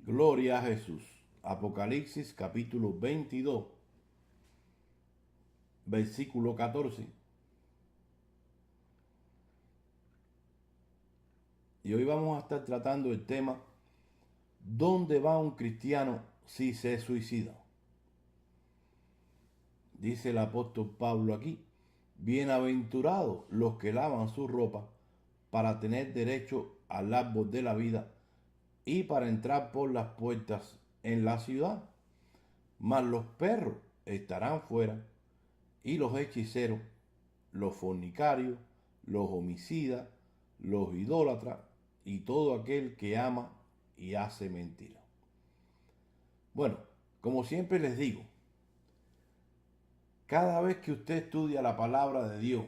Gloria a Jesús. Apocalipsis capítulo 22, versículo 14. Y hoy vamos a estar tratando el tema: ¿dónde va un cristiano si se suicida? Dice el apóstol Pablo aquí: bienaventurados los que lavan su ropa para tener derecho al árbol de la vida y para entrar por las puertas en la ciudad. Mas los perros estarán fuera, y los hechiceros, los fornicarios, los homicidas, los idólatras y todo aquel que ama y hace mentira. Bueno, como siempre les digo, cada vez que usted estudia la palabra de Dios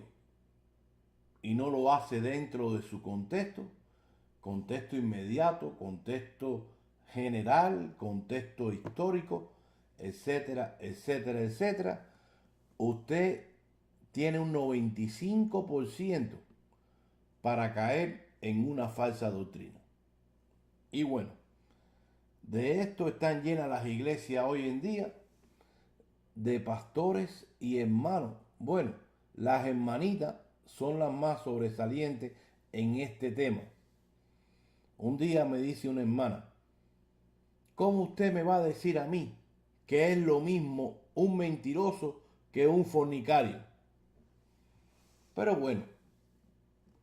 y no lo hace dentro de su contexto inmediato, contexto general, contexto histórico, etcétera, etcétera, etcétera, usted tiene un 95% para caer en una falsa doctrina. Y bueno, de esto están llenas las iglesias hoy en día, de pastores y hermanos. Bueno, las hermanitas son las más sobresalientes en este tema. Un día me dice una hermana: ¿cómo usted me va a decir a mí que es lo mismo un mentiroso que un fornicario? Pero bueno,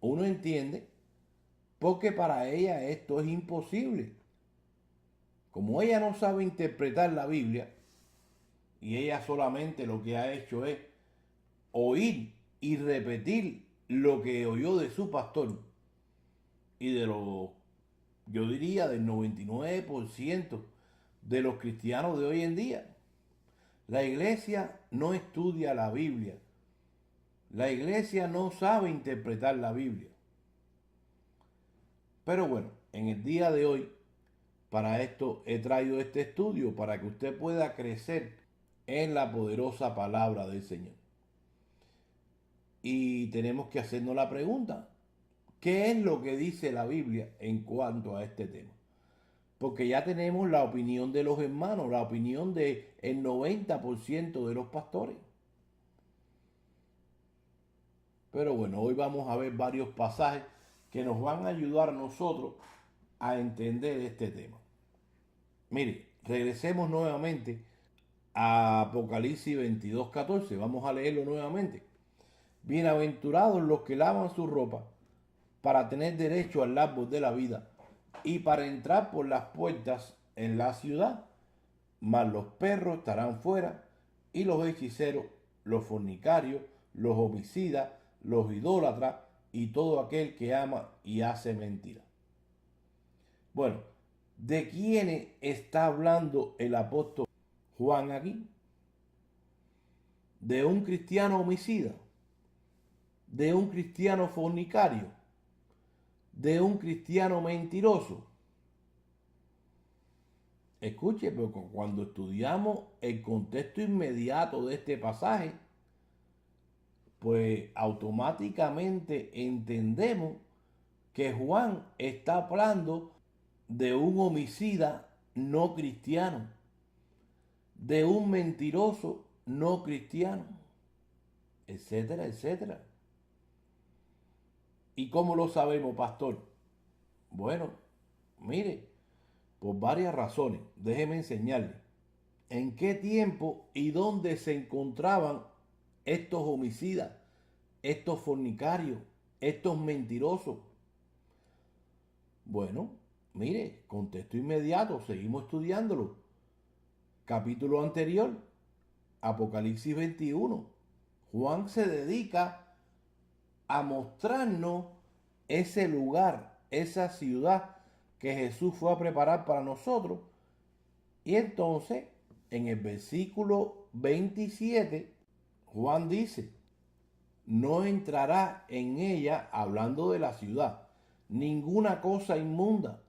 uno entiende, porque para ella esto es imposible. Como ella no sabe interpretar la Biblia, y ella solamente lo que ha hecho es oír y repetir lo que oyó de su pastor y de lo, yo diría, del 99% de los cristianos de hoy en día. La iglesia no estudia la Biblia. La iglesia no sabe interpretar la Biblia. Pero bueno, en el día de hoy, para esto he traído este estudio, para que usted pueda crecer en la poderosa palabra del Señor. Y tenemos que hacernos la pregunta: ¿qué es lo que dice la Biblia en cuanto a este tema? Porque ya tenemos la opinión de los hermanos, la opinión del 90% de los pastores. Pero bueno, hoy vamos a ver varios pasajes que nos van a ayudar a nosotros a entender este tema. Mire, regresemos nuevamente a Apocalipsis 22:14. Vamos a leerlo nuevamente. Bienaventurados los que lavan su ropa para tener derecho al árbol de la vida y para entrar por las puertas en la ciudad. Mas los perros estarán fuera, y los hechiceros, los fornicarios, los homicidas, los idólatras y todo aquel que ama y hace mentira. Bueno, ¿de quién está hablando el apóstol Juan aquí? ¿De un cristiano homicida? ¿De un cristiano fornicario? ¿De un cristiano mentiroso? Escuche, pero cuando estudiamos el contexto inmediato de este pasaje, pues automáticamente entendemos que Juan está hablando de un homicida no cristiano, de un mentiroso no cristiano, etcétera, etcétera. ¿Y cómo lo sabemos, pastor? Bueno, mire, por varias razones. Déjeme enseñarle en qué tiempo y dónde se encontraban estos homicidas, estos fornicarios, estos mentirosos. Bueno, mire, contexto inmediato, seguimos estudiándolo. Capítulo anterior, Apocalipsis 21. Juan se dedica a mostrarnos ese lugar, esa ciudad que Jesús fue a preparar para nosotros. Y entonces, en el versículo 27, Juan dice: no entrará en ella, hablando de la ciudad, ninguna cosa inmunda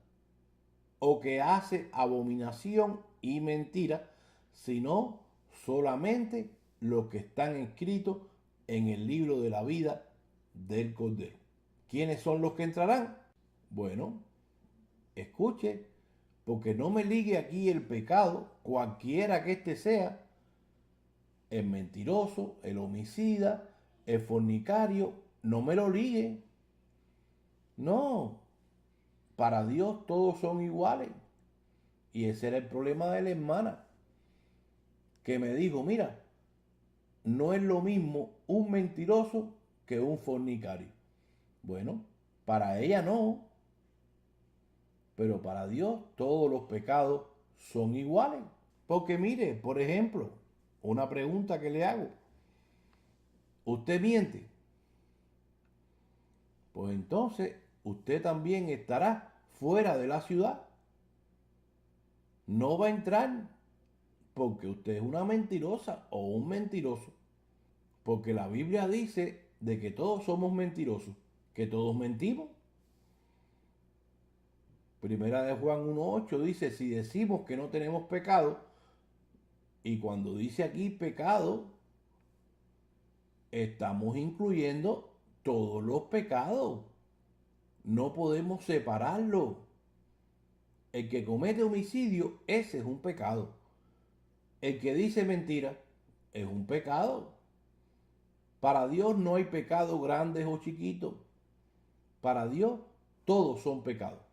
o que hace abominación y mentira, sino solamente los que están escritos en el libro de la vida del Cordero. ¿Quiénes son los que entrarán? Bueno, escuche, Porque no me ligue aquí el pecado, cualquiera que éste sea, el mentiroso, el homicida, el fornicario, no me lo ligue. No, para Dios todos son iguales. Y ese era el problema de la hermana, que me dijo, mira, no es lo mismo un mentiroso que un fornicario. Bueno, para ella no, pero para Dios todos los pecados son iguales. Porque mire, por ejemplo, una pregunta que le hago. ¿Usted miente? Pues entonces usted también estará fuera de la ciudad. No va a entrar porque usted es una mentirosa o un mentiroso. Porque la Biblia dice de que todos somos mentirosos, que todos mentimos. Primera de Juan 1.8 dice, si decimos que no tenemos pecado, y cuando dice aquí pecado, estamos incluyendo todos los pecados. No podemos separarlo. El que comete homicidio, ese es un pecado. El que dice mentira, es un pecado. Para Dios no hay pecados grandes o chiquitos. Para Dios todos son pecados.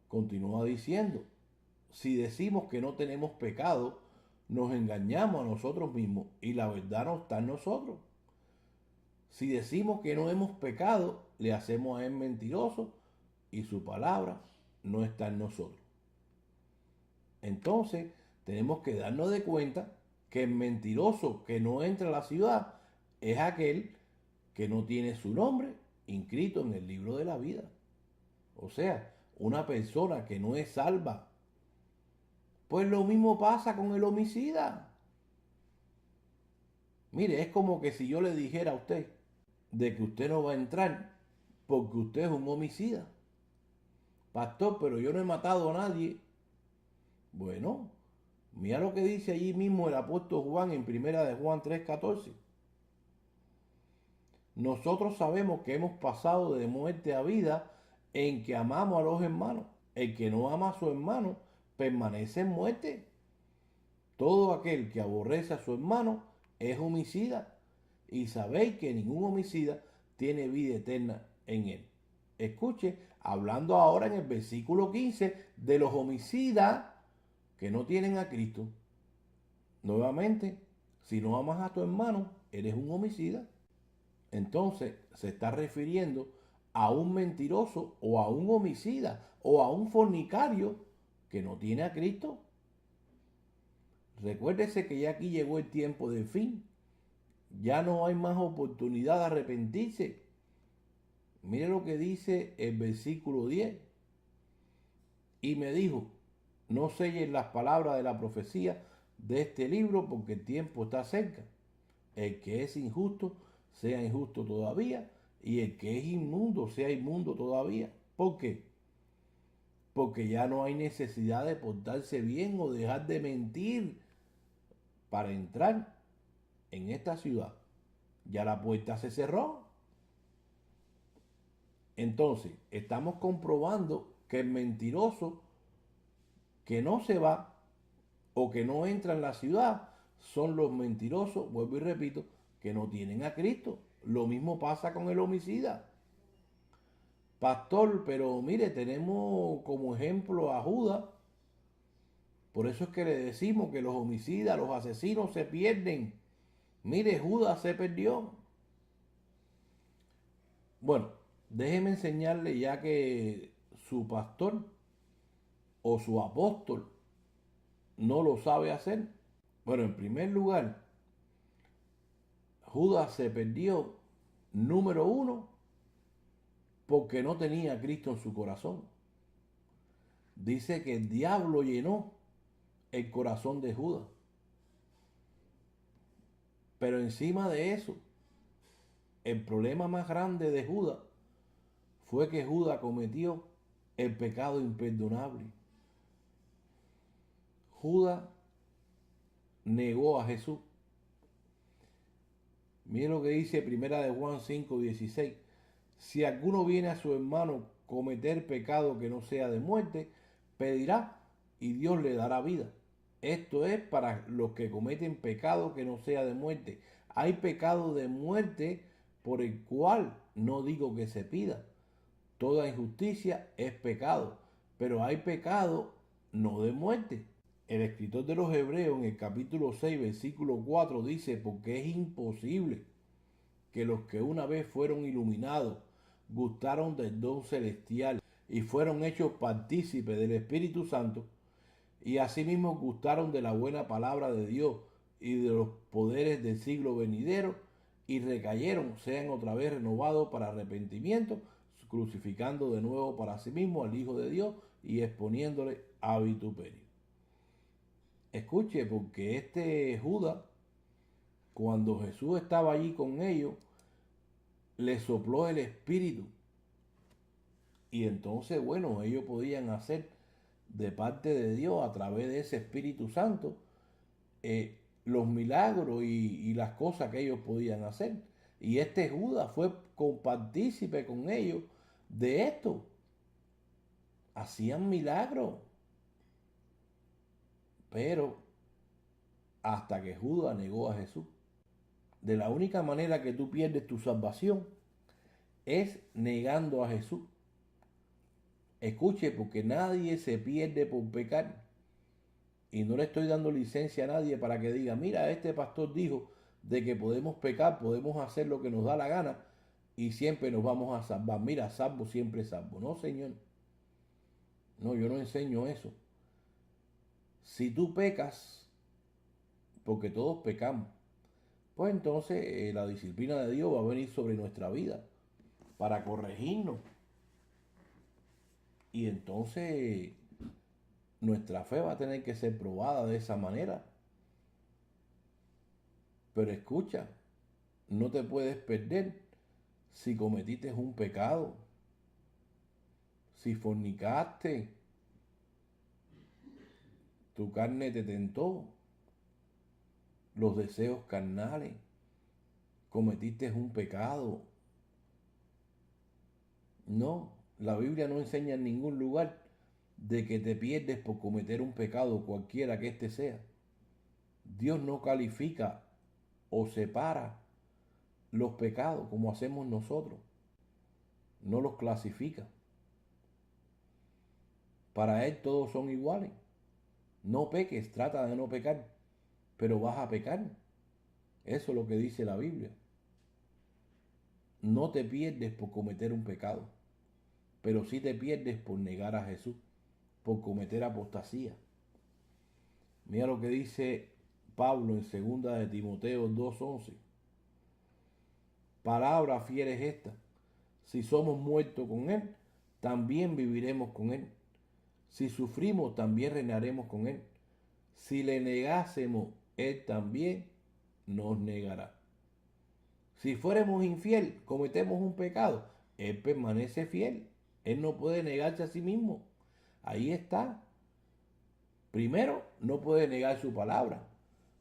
Continúa diciendo, si decimos que no tenemos pecado, nos engañamos a nosotros mismos y la verdad no está en nosotros. Si decimos que no hemos pecado, le hacemos a él mentiroso y su palabra no está en nosotros. Entonces, tenemos que darnos de cuenta que el mentiroso que no entra a la ciudad es aquel que no tiene su nombre inscrito en el libro de la vida. O sea, una persona que no es salva. Pues lo mismo pasa con el homicida. Mire, es como que si yo le dijera a usted de que usted no va a entrar porque usted es un homicida. Pastor, pero yo no he matado a nadie. Bueno, mira lo que dice allí mismo el apóstol Juan en primera de Juan 3:14. Nosotros sabemos que hemos pasado de muerte a vida en que amamos a los hermanos. El que no ama a su hermano permanece en muerte. Todo aquel que aborrece a su hermano es homicida. Y sabéis que ningún homicida tiene vida eterna en él. Escuche, hablando ahora en el versículo 15 de los homicidas que no tienen a Cristo. Nuevamente, si no amas a tu hermano, eres un homicida. Entonces se está refiriendo a un mentiroso o a un homicida o a un fornicario que no tiene a Cristo. Recuérdese que ya aquí llegó el tiempo del fin. Ya no hay más oportunidad de arrepentirse. Mire lo que dice el versículo 10. Y me dijo, no selles las palabras de la profecía de este libro porque el tiempo está cerca. El que es injusto sea injusto todavía y el que es inmundo sea inmundo todavía. ¿Por qué? Porque ya no hay necesidad de portarse bien o dejar de mentir para entrar en esta ciudad. Ya la puerta se cerró. Entonces, estamos comprobando que el mentiroso que no se va o que no entra en la ciudad son los mentirosos, vuelvo y repito, que no tienen a Cristo. Lo mismo pasa con el homicida. Pastor, pero mire, tenemos como ejemplo a Judas. Por eso es que le decimos que los homicidas, los asesinos se pierden. Mire, Judas se perdió. Bueno, déjeme enseñarle ya que su pastor o su apóstol no lo sabe hacer. Bueno, en primer lugar, Judas se perdió, número uno, porque no tenía a Cristo en su corazón. Dice que el diablo llenó el corazón de Judas. Pero encima de eso, el problema más grande de Judas fue que Judas cometió el pecado imperdonable. Judas negó a Jesús. Mire lo que dice primera de Juan 5:16. Si alguno viene a su hermano cometer pecado que no sea de muerte, pedirá y Dios le dará vida. Esto es para los que cometen pecado que no sea de muerte. Hay pecado de muerte por el cual no digo que se pida. Toda injusticia es pecado, pero hay pecado no de muerte. El escritor de los Hebreos en el capítulo 6, versículo 4 dice, porque es imposible que los que una vez fueron iluminados, gustaron del don celestial y fueron hechos partícipes del Espíritu Santo, y asimismo gustaron de la buena palabra de Dios y de los poderes del siglo venidero, y recayeron, sean otra vez renovados para arrepentimiento, crucificando de nuevo para sí mismo al Hijo de Dios y exponiéndole a vituperio. Escuche, porque este Judas, cuando Jesús estaba allí con ellos, le sopló el Espíritu. Y entonces, bueno, ellos podían hacer de parte de Dios, a través de ese Espíritu Santo, los milagros y las cosas que ellos podían hacer. Y este Judas fue compartícipe con ellos de esto. Hacían milagros. Pero hasta que Judas negó a Jesús. De la única manera que tú pierdes tu salvación es negando a Jesús. Escuche, porque nadie se pierde por pecar. Y no le estoy dando licencia a nadie para que diga, mira, este pastor dijo de que podemos pecar, podemos hacer lo que nos da la gana y siempre nos vamos a salvar. Mira, salvo, siempre salvo. No, señor. No, yo no enseño eso. Si tú pecas, porque todos pecamos, pues entonces la disciplina de Dios va a venir sobre nuestra vida para corregirnos. Y entonces nuestra fe va a tener que ser probada de esa manera. Pero escucha, no te puedes perder si cometiste un pecado, si fornicaste, tu carne te tentó, los deseos carnales, cometiste un pecado. No, la Biblia no enseña en ningún lugar de que te pierdes por cometer un pecado, cualquiera que éste sea. Dios no califica o separa los pecados como hacemos nosotros. No los clasifica. Para Él todos son iguales. No peques, trata de no pecar, pero vas a pecar. Eso es lo que dice la Biblia. No te pierdes por cometer un pecado, pero sí te pierdes por negar a Jesús, por cometer apostasía. Mira lo que dice Pablo en 2 de Timoteo 2:11. Palabra fiel es esta: si somos muertos con Él, también viviremos con Él. Si sufrimos, también reinaremos con Él. Si le negásemos, Él también nos negará. Si fuéramos infiel, cometemos un pecado, Él permanece fiel. Él no puede negarse a sí mismo. Ahí está. Primero, no puede negar su palabra,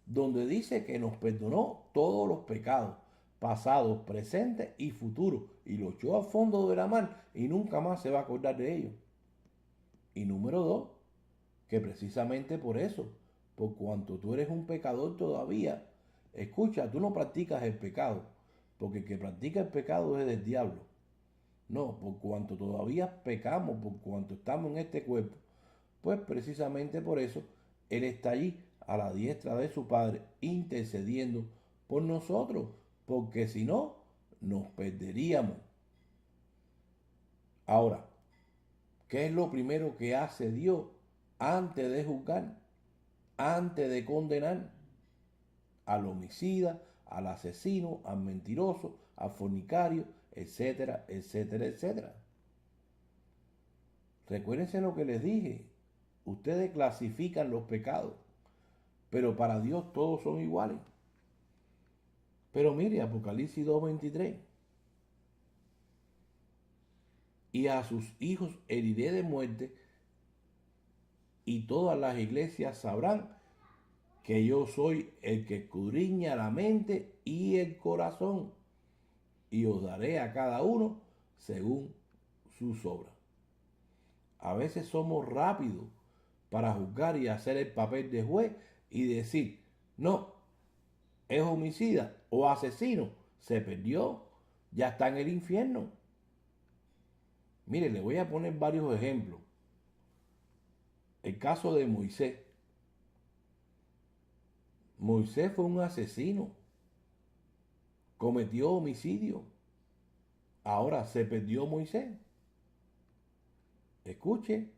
donde dice que nos perdonó todos los pecados, pasados, presentes y futuros, y lo echó al fondo de la mar y nunca más se va a acordar de ellos. Y número dos, que precisamente por eso, por cuanto tú eres un pecador todavía, escucha, tú no practicas el pecado, porque el que practica el pecado es del diablo. No, por cuanto todavía pecamos, por cuanto estamos en este cuerpo, pues precisamente por eso Él está allí a la diestra de su Padre intercediendo por nosotros, porque si no, nos perderíamos. Ahora, ¿qué es lo primero que hace Dios antes de juzgar, antes de condenar? Al homicida, al asesino, al mentiroso, al fornicario, etcétera, etcétera, etcétera. Recuérdense lo que les dije. Ustedes clasifican los pecados, pero para Dios todos son iguales. Pero mire, Apocalipsis 2:23. Y a sus hijos heriré de muerte, y todas las iglesias sabrán que yo soy el que escudriña la mente y el corazón, y os daré a cada uno según sus obras. A veces somos rápidos para juzgar y hacer el papel de juez y decir, no, es homicida o asesino, se perdió, ya está en el infierno. Mire, le voy a poner varios ejemplos. El caso de Moisés. Moisés fue un asesino, cometió homicidio. Ahora se perdió Moisés. Escuche,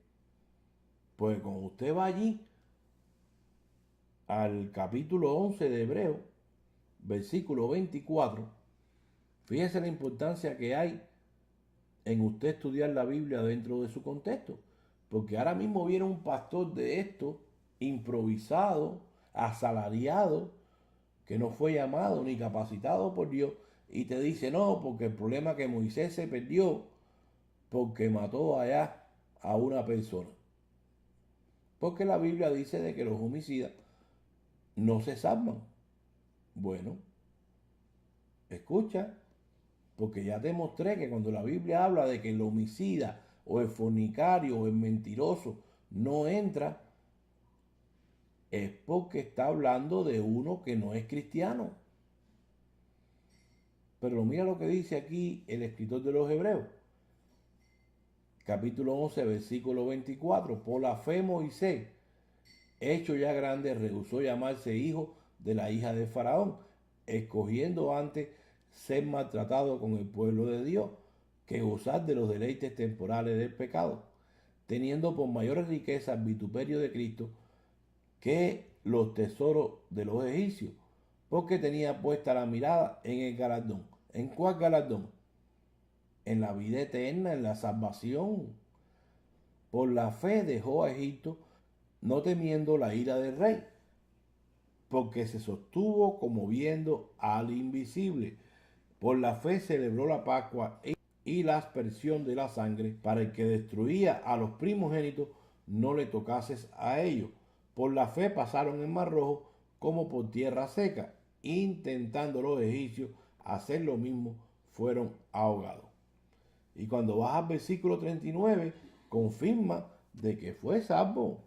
pues cuando usted va allí al capítulo 11 de Hebreo, versículo 24, fíjese la importancia que hay en usted estudiar la Biblia dentro de su contexto. Porque ahora mismo viene un pastor de esto, improvisado, asalariado, que no fue llamado ni capacitado por Dios, y te dice, no, porque el problema es que Moisés se perdió porque mató allá a una persona. Porque la Biblia dice de que los homicidas no se salvan. Bueno, escucha, porque ya te mostré que cuando la Biblia habla de que el homicida o el fornicario o el mentiroso no entra, es porque está hablando de uno que no es cristiano. Pero mira lo que dice aquí el escritor de los Hebreos. Capítulo 11, versículo 24. Por la fe Moisés, hecho ya grande, rehusó llamarse hijo de la hija de Faraón, escogiendo antes ser maltratado con el pueblo de Dios que gozar de los deleites temporales del pecado, teniendo por mayores riquezas el vituperio de Cristo que los tesoros de los egipcios, porque tenía puesta la mirada en el galardón. ¿En cuál galardón? En la vida eterna, en la salvación. Por la fe dejó a Egipto, no temiendo la ira del rey, porque se sostuvo como viendo al invisible. Por la fe celebró la Pascua y la aspersión de la sangre, para el que destruía a los primogénitos no le tocases a ellos. Por la fe pasaron el mar rojo como por tierra seca, intentando los egipcios hacer lo mismo, fueron ahogados. Y cuando vas al versículo 39, confirma de que fue salvo.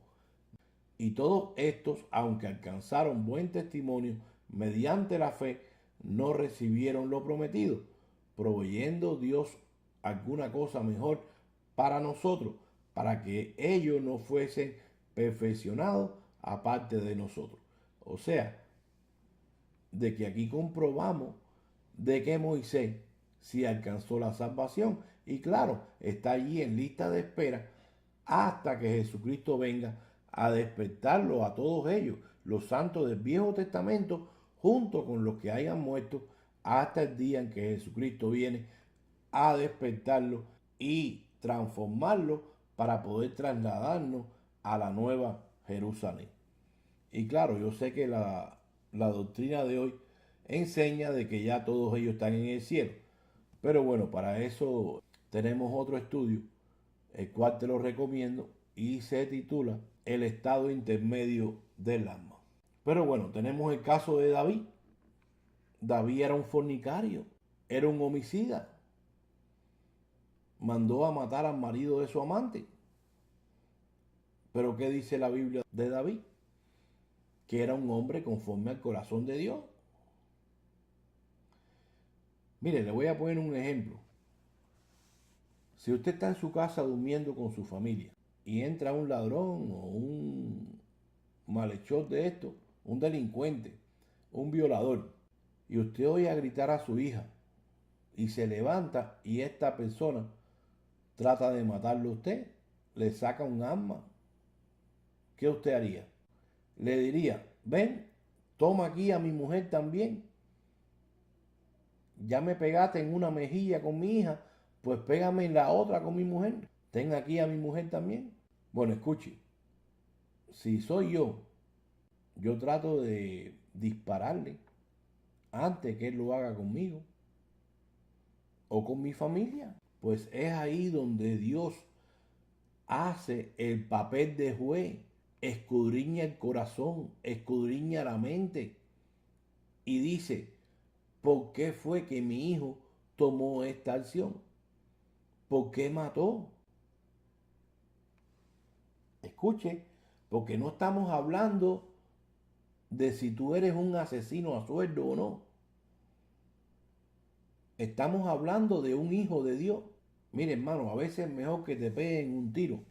Y todos estos, aunque alcanzaron buen testimonio mediante la fe, no recibieron lo prometido, proveyendo Dios alguna cosa mejor para nosotros, para que ellos no fuesen perfeccionados aparte de nosotros. O sea, de que aquí comprobamos de que Moisés sí alcanzó la salvación. Y claro, está allí en lista de espera hasta que Jesucristo venga a despertarlo a todos ellos, los santos del Viejo Testamento, junto con los que hayan muerto, hasta el día en que Jesucristo viene a despertarlo y transformarlo para poder trasladarnos a la nueva Jerusalén. Y claro, yo sé que la doctrina de hoy enseña de que ya todos ellos están en el cielo. Pero bueno, para eso tenemos otro estudio, el cual te lo recomiendo y se titula El estado intermedio del alma. Pero bueno, tenemos el caso de David. David era un fornicario, era un homicida. Mandó a matar al marido de su amante. Pero ¿qué dice la Biblia de David? Que era un hombre conforme al corazón de Dios. Mire, le voy a poner un ejemplo. Si usted está en su casa durmiendo con su familia y entra un ladrón o un malhechor de esto, un delincuente, un violador, y usted oye a gritar a su hija y se levanta y esta persona trata de matarlo a usted, le saca un arma, ¿qué usted haría? Le diría, ven, toma aquí a mi mujer también. Ya me pegaste en una mejilla con mi hija, pues pégame en la otra con mi mujer. Ten aquí a mi mujer también. Bueno, escuche, si soy yo trato de dispararle antes que él lo haga conmigo o con mi familia. Pues es ahí donde Dios hace el papel de juez, escudriña el corazón, escudriña la mente y dice, ¿por qué fue que mi hijo tomó esta acción? ¿Por qué mató? Escuche, porque no estamos hablando de si tú eres un asesino a sueldo o no. Estamos hablando de un hijo de Dios. Mire, hermano, a veces es mejor que te peguen un tiro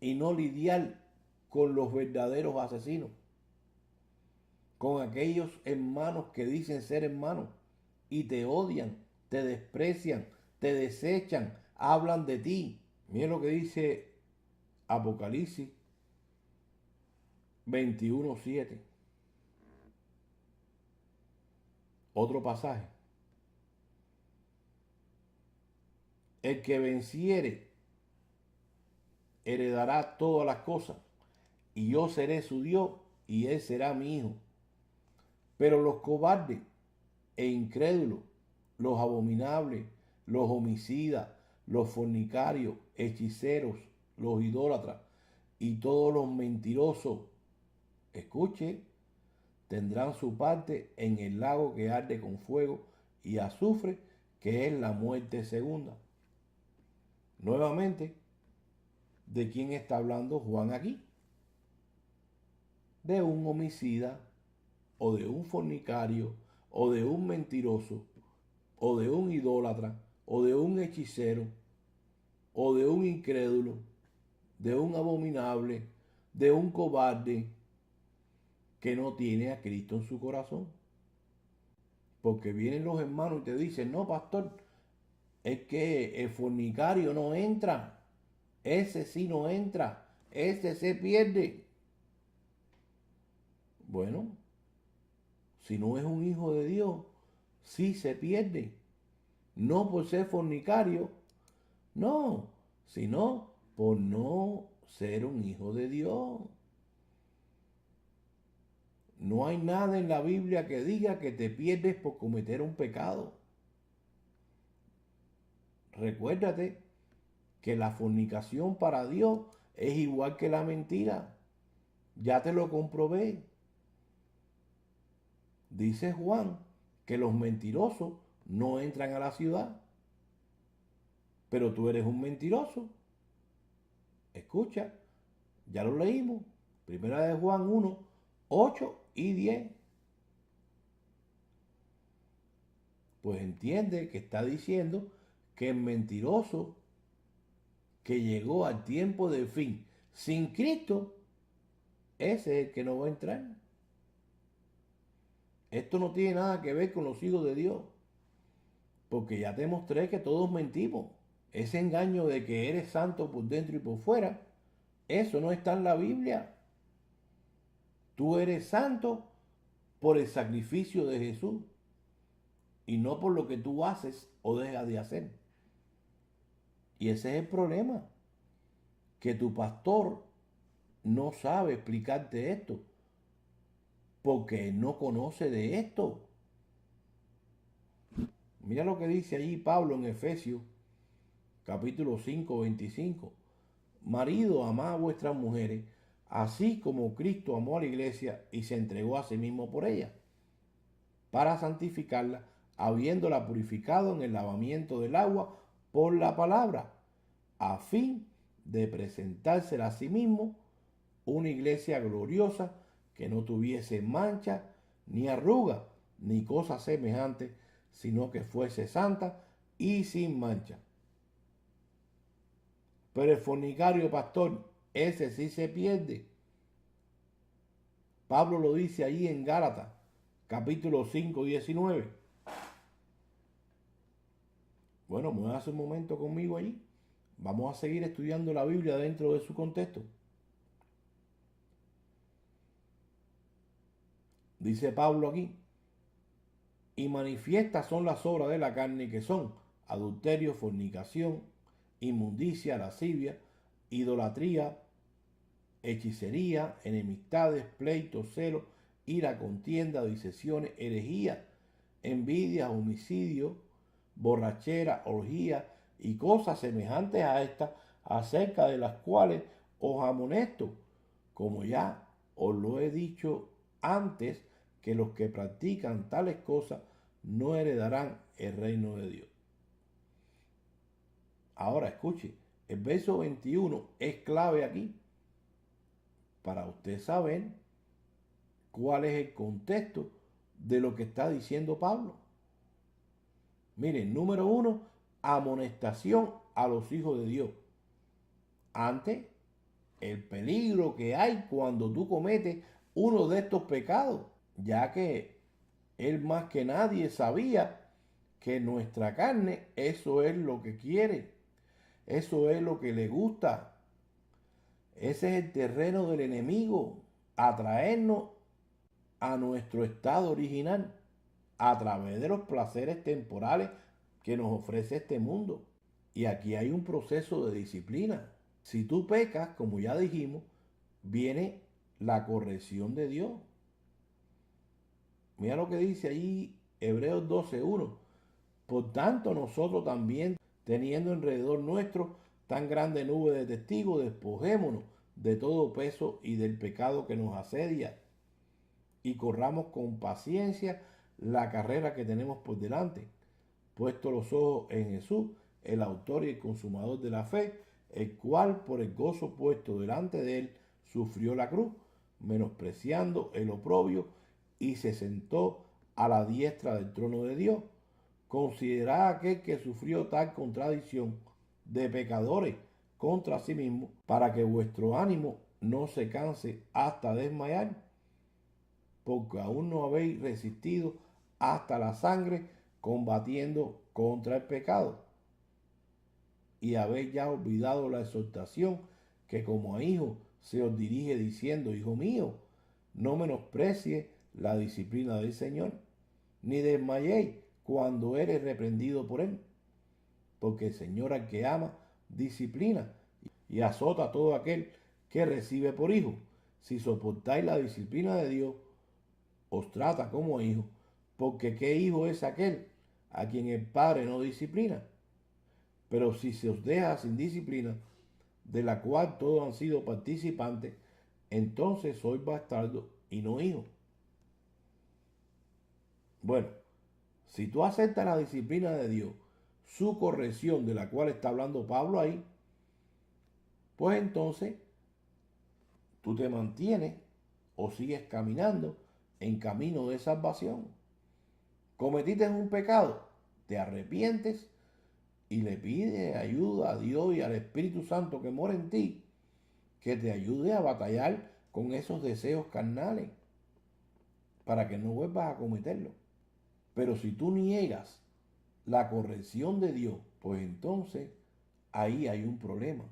y no lidiar con los verdaderos asesinos, con aquellos hermanos que dicen ser hermanos y te odian, te desprecian, te desechan, hablan de ti. Mire lo que dice Apocalipsis 21:7. Otro pasaje. El que venciere heredará todas las cosas, y yo seré su Dios, y él será mi hijo. Pero los cobardes e incrédulos, los abominables, los homicidas, los fornicarios, hechiceros, los idólatras y todos los mentirosos, escuche, tendrán su parte en el lago que arde con fuego y azufre, que es la muerte segunda. Nuevamente, ¿de quién está hablando Juan aquí? De un homicida, o de un fornicario, o de un mentiroso, o de un idólatra, o de un hechicero, o de un incrédulo, de un abominable, de un cobarde que no tiene a Cristo en su corazón. Porque vienen los hermanos y te dicen, no, pastor, es que el fornicario no entra, ese sí no entra, ese se pierde. Bueno, si no es un hijo de Dios, sí se pierde. No por ser fornicario, no, sino por no ser un hijo de Dios. No hay nada en la Biblia que diga que te pierdes por cometer un pecado. Recuérdate que la fornicación para Dios es igual que la mentira. Ya te lo comprobé. Dice Juan que los mentirosos no entran a la ciudad. Pero tú eres un mentiroso. Escucha, ya lo leímos. Primera de Juan 1, 8 y 10. Pues entiende que está diciendo que el mentiroso que llegó al tiempo del fin sin Cristo, ese es el que no va a entrar. Esto no tiene nada que ver con los hijos de Dios, porque ya te mostré que todos mentimos. Ese engaño de que eres santo por dentro y por fuera, eso no está en la Biblia. Tú eres santo por el sacrificio de Jesús y no por lo que tú haces o dejas de hacer. Y ese es el problema, que tu pastor no sabe explicarte esto, porque no conoce de esto. Mira lo que dice allí Pablo en Efesios capítulo 5, 25. Marido, amad a vuestras mujeres, así como Cristo amó a la iglesia y se entregó a sí mismo por ella, para santificarla, habiéndola purificado en el lavamiento del agua por la palabra, a fin de presentársela a sí mismo una iglesia gloriosa, que no tuviese mancha, ni arruga, ni cosa semejante, sino que fuese santa y sin mancha. Pero el fornicario, pastor, ese sí se pierde. Pablo lo dice ahí en Gálatas, capítulo 5, 19. Bueno, muévase un momento conmigo allí. Vamos a seguir estudiando la Biblia dentro de su contexto. Dice Pablo aquí, y manifiestas son las obras de la carne, que son adulterio, fornicación, inmundicia, lascivia, idolatría, hechicería, enemistades, pleitos, celos, ira, contienda, disensiones, herejía, envidia, homicidio, borrachera, orgía y cosas semejantes a estas, acerca de las cuales os amonesto, como ya os lo he dicho antes, que los que practican tales cosas no heredarán el reino de Dios. Ahora escuche, el verso 21 es clave aquí, para usted saber cuál es el contexto de lo que está diciendo Pablo. Miren, número uno, amonestación a los hijos de Dios. Ante el peligro que hay cuando tú cometes uno de estos pecados, ya que él más que nadie sabía que nuestra carne, eso es lo que quiere, eso es lo que le gusta, ese es el terreno del enemigo, atraernos a nuestro estado original a través de los placeres temporales que nos ofrece este mundo. Y aquí hay un proceso de disciplina. Si tú pecas, como ya dijimos, viene la corrección de Dios. Mira lo que dice ahí Hebreos 12:1. Por tanto, nosotros también, teniendo alrededor nuestro tan grande nube de testigos, despojémonos de todo peso y del pecado que nos asedia y corramos con paciencia la carrera que tenemos por delante, puesto los ojos en Jesús, el autor y el consumador de la fe, el cual por el gozo puesto delante de él sufrió la cruz, menospreciando el oprobio, y se sentó a la diestra del trono de Dios. Considerad aquel que sufrió tal contradicción de pecadores contra sí mismo, para que vuestro ánimo no se canse hasta desmayar, porque aún no habéis resistido hasta la sangre combatiendo contra el pecado. Y habéis ya olvidado la exhortación que como a hijo se os dirige diciendo: hijo mío, no menosprecie la disciplina del Señor, ni desmayéis cuando eres reprendido por él, porque el Señor al que ama disciplina y azota a todo aquel que recibe por hijo. Si soportáis la disciplina de Dios, os trata como hijo, porque ¿qué hijo es aquel a quien el Padre no disciplina? Pero si se os deja sin disciplina, de la cual todos han sido participantes, entonces sois bastardos y no hijos. Bueno, si tú aceptas la disciplina de Dios, su corrección de la cual está hablando Pablo ahí, pues entonces tú te mantienes o sigues caminando en camino de salvación. Cometiste un pecado, te arrepientes y le pides ayuda a Dios y al Espíritu Santo que mora en ti, que te ayude a batallar con esos deseos carnales para que no vuelvas a cometerlo. Pero si tú niegas la corrección de Dios, pues entonces ahí hay un problema.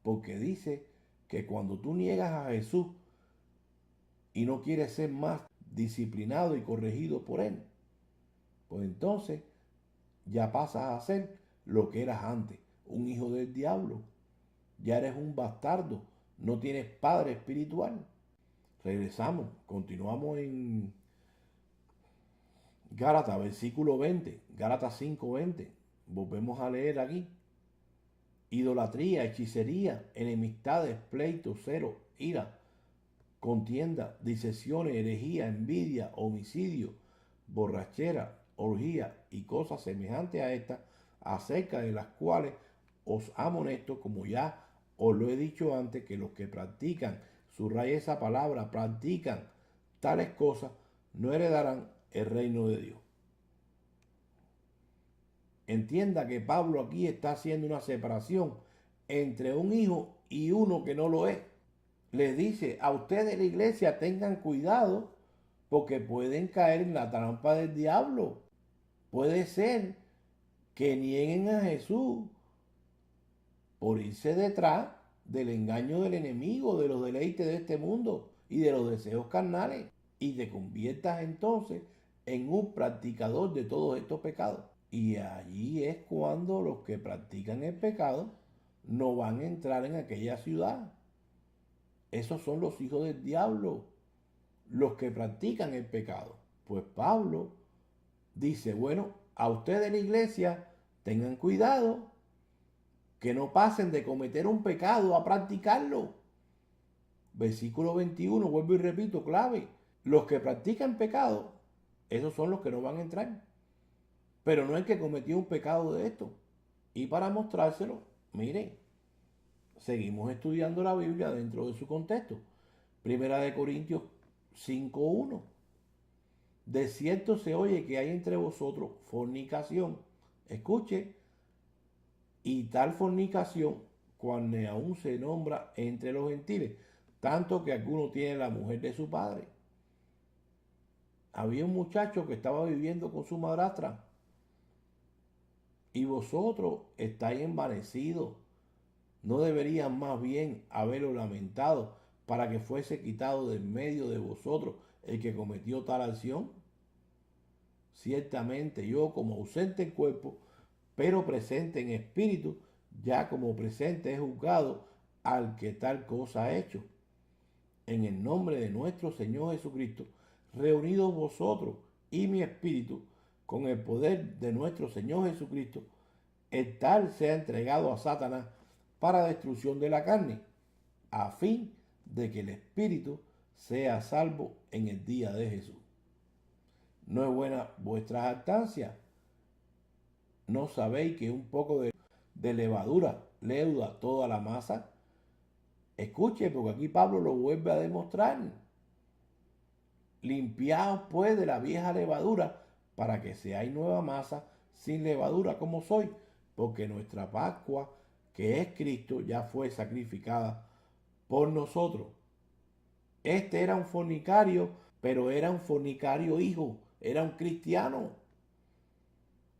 Porque dice que cuando tú niegas a Jesús y no quieres ser más disciplinado y corregido por Él, pues entonces ya pasas a ser lo que eras antes, un hijo del diablo. Ya eres un bastardo, no tienes padre espiritual. Regresamos, continuamos en Gálatas, versículo 20, Gálatas 5:20. Volvemos a leer aquí. Idolatría, hechicería, enemistades, pleitos, celos, ira, contienda, disensiones, herejía, envidia, homicidio, borrachera, orgía y cosas semejantes a estas, acerca de las cuales os amonesto, como ya os lo he dicho antes, que los que practican, subraya esa palabra, practican tales cosas, no heredarán el reino de Dios. Entienda que Pablo aquí está haciendo una separación entre un hijo y uno que no lo es. Le dice a ustedes, la iglesia, tengan cuidado porque pueden caer en la trampa del diablo. Puede ser que nieguen a Jesús por irse detrás del engaño del enemigo, de los deleites de este mundo y de los deseos carnales, y te conviertas entonces en un practicador de todos estos pecados. Y allí es cuando los que practican el pecado no van a entrar en aquella ciudad. Esos son los hijos del diablo, los que practican el pecado. Pues Pablo dice, bueno, a ustedes en la iglesia tengan cuidado, que no pasen de cometer un pecado a practicarlo. Versículo 21, vuelvo y repito, clave. Los que practican pecado, esos son los que no van a entrar. Pero no el que cometió un pecado de esto. Y para mostrárselo, miren, seguimos estudiando la Biblia dentro de su contexto. Primera de Corintios 5:1. De cierto se oye que hay entre vosotros fornicación. Escuche, y tal fornicación, cuando aún se nombra entre los gentiles, tanto que alguno tiene la mujer de su padre. Había un muchacho que estaba viviendo con su madrastra, y vosotros estáis envanecidos. ¿No deberían más bien haberlo lamentado para que fuese quitado de en medio de vosotros el que cometió tal acción? Ciertamente yo, como ausente en cuerpo, pero presente en espíritu, ya como presente he juzgado al que tal cosa ha hecho. En el nombre de nuestro Señor Jesucristo, reunidos vosotros y mi espíritu, con el poder de nuestro Señor Jesucristo, el tal sea entregado a Satanás para destrucción de la carne, a fin de que el espíritu sea salvo en el día de Jesús. ¿No es buena vuestra jactancia? ¿No sabéis que un poco de levadura leuda toda la masa? Escuche, porque aquí Pablo lo vuelve a demostrar. Limpiaos pues de la vieja levadura, para que seáis nueva masa, sin levadura como soy, porque nuestra Pascua, que es Cristo, ya fue sacrificada por nosotros. Este era un fornicario, pero era un fornicario hijo, era un cristiano.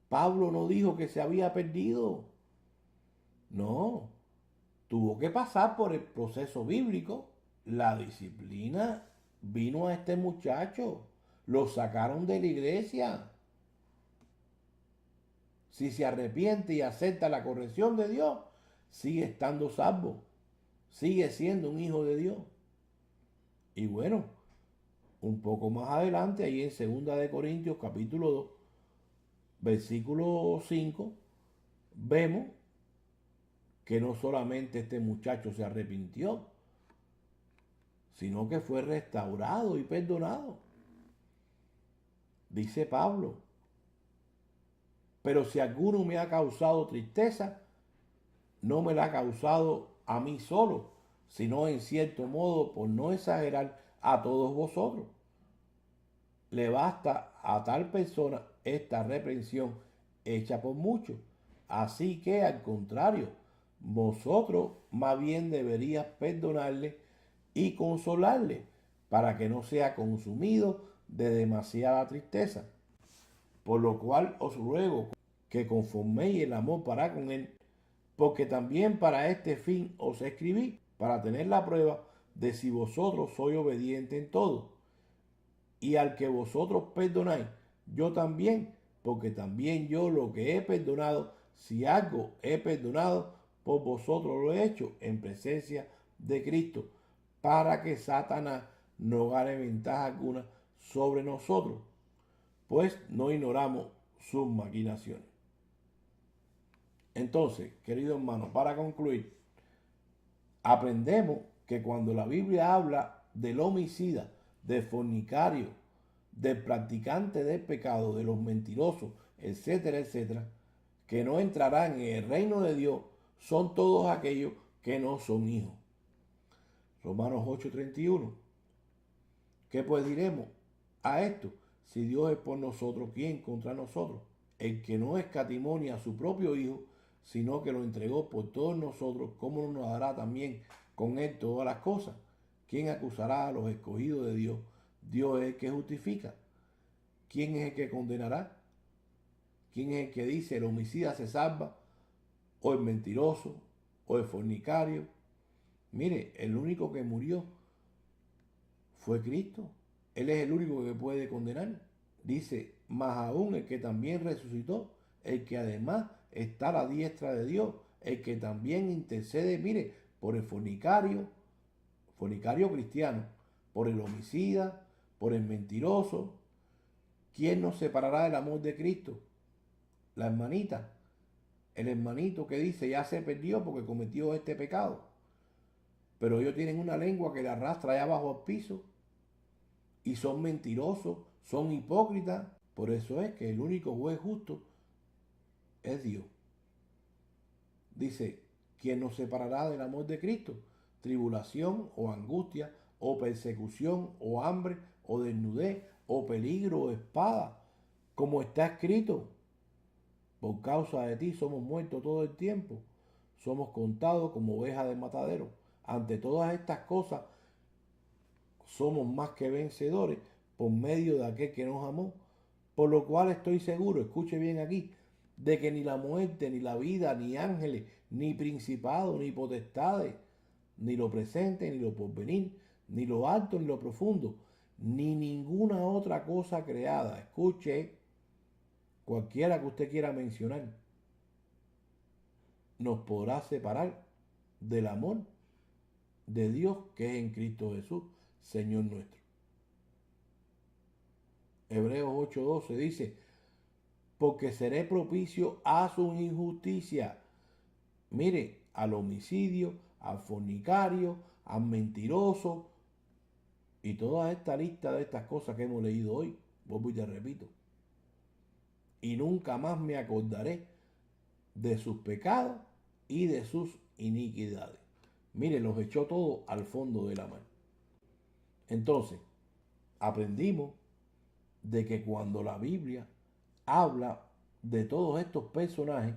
Pablo no dijo que se había perdido. No, tuvo que pasar por el proceso bíblico. La disciplina vino a este muchacho. Lo sacaron de la iglesia. Si se arrepiente y acepta la corrección de Dios, sigue estando salvo. Sigue siendo un hijo de Dios. Y bueno, un poco más adelante, ahí en 2 Corintios capítulo 2, versículo 5, vemos que no solamente este muchacho se arrepintió, sino que fue restaurado y perdonado. Dice Pablo, pero si alguno me ha causado tristeza, no me la ha causado a mí solo, sino en cierto modo, por no exagerar, a todos vosotros. Le basta a tal persona esta reprensión hecha por muchos. Así que, al contrario, vosotros más bien deberíais perdonarle y consolarle, para que no sea consumido de demasiada tristeza. Por lo cual os ruego que conforméis el amor para con él, porque también para este fin os escribí, para tener la prueba de si vosotros sois obedientes en todo. Y al que vosotros perdonáis, yo también, porque también yo lo que he perdonado, si algo he perdonado, por vosotros lo he hecho en presencia de Cristo, para que Satanás no gane ventaja alguna sobre nosotros, pues no ignoramos sus maquinaciones. Entonces, queridos hermanos, para concluir, aprendemos que cuando la Biblia habla del homicida, del fornicario, del practicante del pecado, de los mentirosos, etcétera, etcétera, que no entrarán en el reino de Dios, son todos aquellos que no son hijos. Romanos 8:31. ¿Qué pues diremos a esto? Si Dios es por nosotros, ¿quién contra nosotros? El que no escatimonia a su propio Hijo, sino que lo entregó por todos nosotros, ¿cómo no nos dará también con él todas las cosas? ¿Quién acusará a los escogidos de Dios? Dios es el que justifica. ¿Quién es el que condenará? ¿Quién es el que dice el homicida se salva? ¿O el mentiroso? ¿O el fornicario? Mire, el único que murió fue Cristo. Él es el único que puede condenar. Dice, más aún el que también resucitó, el que además está a la diestra de Dios, el que también intercede, mire, por el fornicario cristiano, por el homicida, por el mentiroso. ¿Quién nos separará del amor de Cristo? La hermanita, el hermanito que dice ya se perdió porque cometió este pecado, pero ellos tienen una lengua que le arrastra allá abajo al piso y son mentirosos, son hipócritas. Por eso es que el único juez justo es Dios. Dice, ¿quién nos separará del amor de Cristo? Tribulación o angustia o persecución o hambre o desnudez o peligro o espada, como está escrito. Por causa de ti somos muertos todo el tiempo, somos contados como ovejas de matadero. Ante todas estas cosas somos más que vencedores por medio de aquel que nos amó. Por lo cual estoy seguro, escuche bien aquí, de que ni la muerte, ni la vida, ni ángeles, ni principados, ni potestades, ni lo presente, ni lo porvenir, ni lo alto, ni lo profundo, ni ninguna otra cosa creada, escuche, cualquiera que usted quiera mencionar, nos podrá separar del amor de Dios que es en Cristo Jesús, Señor nuestro. Hebreos 8:12 dice, porque seré propicio a su injusticia. Mire, al homicidio, al fornicario, al mentiroso y toda esta lista de estas cosas que hemos leído hoy, vuelvo y te repito. Y nunca más me acordaré de sus pecados y de sus iniquidades. Mire, los echó todos al fondo de la mar. Entonces, aprendimos de que cuando la Biblia habla de todos estos personajes,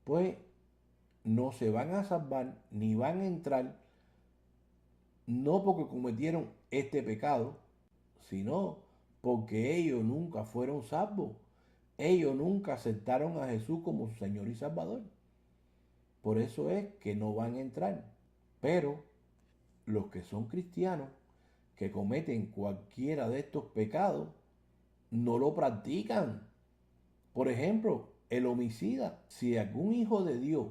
pues no se van a salvar ni van a entrar, no porque cometieron este pecado, sino porque ellos nunca fueron salvos. Ellos nunca aceptaron a Jesús como su Señor y Salvador. Por eso es que no van a entrar. Pero los que son cristianos, que cometen cualquiera de estos pecados, no lo practican. Por ejemplo, el homicida. Si algún hijo de Dios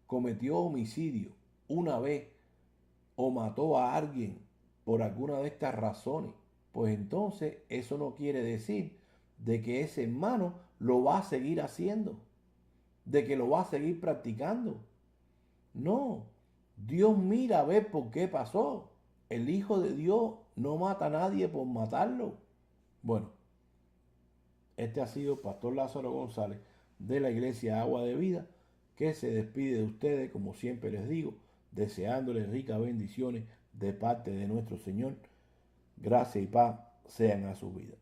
cometió homicidio una vez o mató a alguien por alguna de estas razones, pues entonces eso no quiere decir de que ese hermano lo va a seguir haciendo, de que lo va a seguir practicando. No, Dios mira a ver por qué pasó. El Hijo de Dios no mata a nadie por matarlo. Bueno, este ha sido Pastor Lázaro González de la Iglesia Agua de Vida, que se despide de ustedes, como siempre les digo, deseándoles ricas bendiciones de parte de nuestro Señor. Gracia y paz sean a su vida.